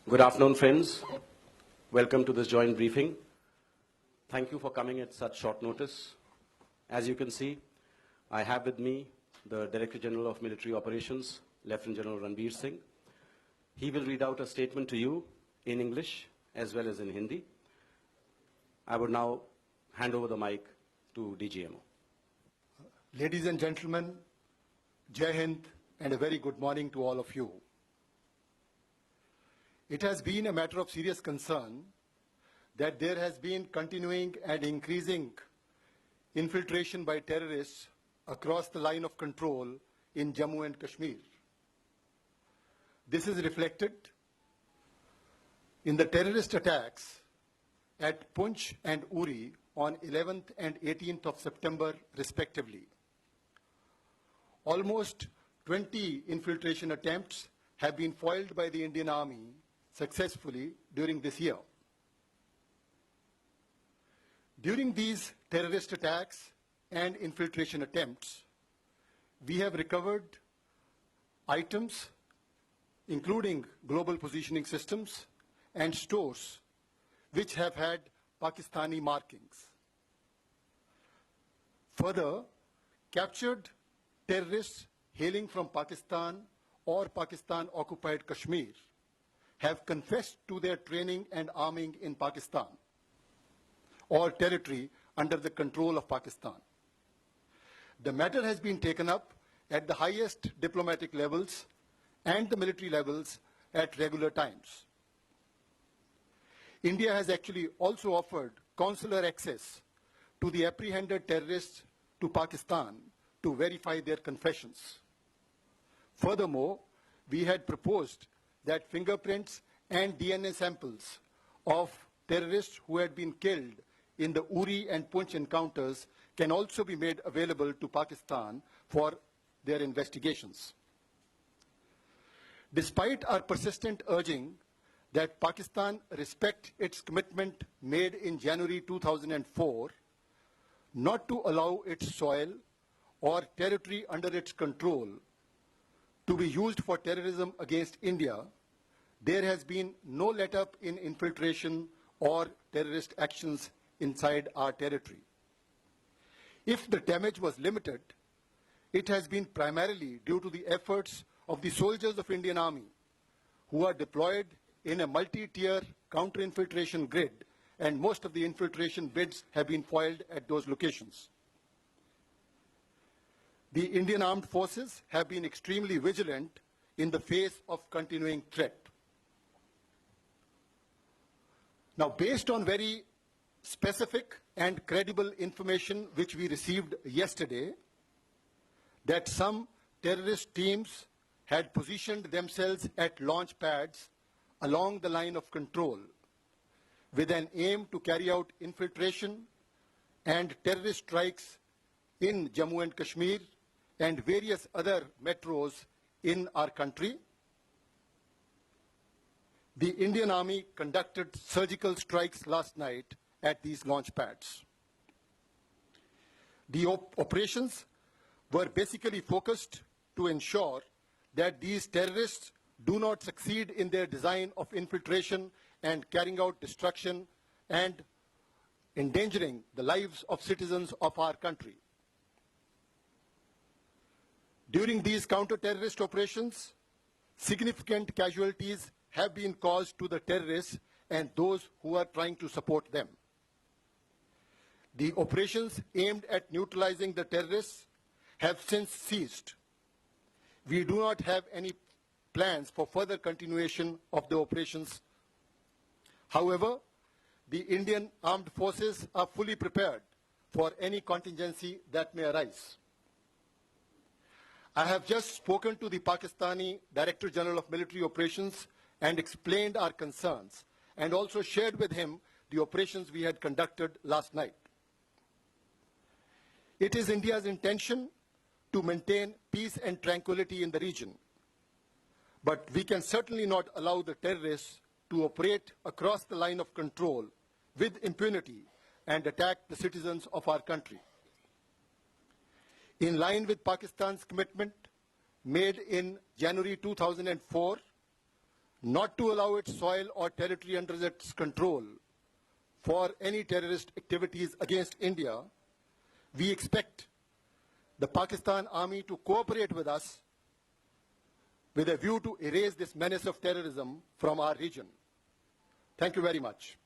Good afternoon, friends. Welcome to this joint briefing. Thank you for coming at such short notice. As you can see, I have with me the Director General of Military Operations, Lieutenant General Ranbir Singh. He will read out a statement to you in English as well as in Hindi. I would now hand over the mic to DGMO. Ladies and gentlemen, Jai Hind and a very good morning to all of you. It has been a matter of serious concern that there has been continuing and increasing infiltration by terrorists across the line of control in Jammu and Kashmir. This is reflected in the terrorist attacks at Poonch and Uri on 11th and 18th of September, respectively. Almost 20 infiltration attempts have been foiled by the Indian Army successfully during this year. During these terrorist attacks and infiltration attempts, we have recovered items including global positioning systems and stores which have had Pakistani markings. Further, captured terrorists hailing from Pakistan or Pakistan-occupied Kashmir have confessed to their training and arming in Pakistan or territory under the control of Pakistan. The matter has been taken up at the highest diplomatic levels and the military levels at regular times. India has actually also offered consular access to the apprehended terrorists to Pakistan to verify their confessions. Furthermore, we had proposed that fingerprints and DNA samples of terrorists who had been killed in the Uri and Poonch encounters can also be made available to Pakistan for their investigations. Despite our persistent urging that Pakistan respect its commitment made in January 2004 not to allow its soil or territory under its control to be used for terrorism against India, there has been no let-up in infiltration or terrorist actions inside our territory. If the damage was limited, it has been primarily due to the efforts of the soldiers of Indian Army who are deployed in a multi-tier counter-infiltration grid, and most of the infiltration bids have been foiled at those locations. The Indian Armed Forces have been extremely vigilant in the face of continuing threat. Now, based on very specific and credible information which we received yesterday, that some terrorist teams had positioned themselves at launch pads along the line of control with an aim to carry out infiltration and terrorist strikes in Jammu and Kashmir and various other metros in our country. The Indian Army conducted surgical strikes last night at these launch pads. The operations were basically focused to ensure that these terrorists do not succeed in their design of infiltration and carrying out destruction and endangering the lives of citizens of our country. During these counter-terrorist operations, significant casualties have been caused to the terrorists and those who are trying to support them. The operations aimed at neutralizing the terrorists have since ceased. We do not have any plans for further continuation of the operations. However, the Indian Armed Forces are fully prepared for any contingency that may arise. I have just spoken to the Pakistani Director General of Military Operations and explained our concerns, and also shared with him the operations we had conducted last night. It is India's intention to maintain peace and tranquility in the region, but we can certainly not allow the terrorists to operate across the line of control with impunity and attack the citizens of our country. In line with Pakistan's commitment made in January 2004 not to allow its soil or territory under its control for any terrorist activities against India, we expect the Pakistan Army to cooperate with us with a view to erase this menace of terrorism from our region. Thank you very much.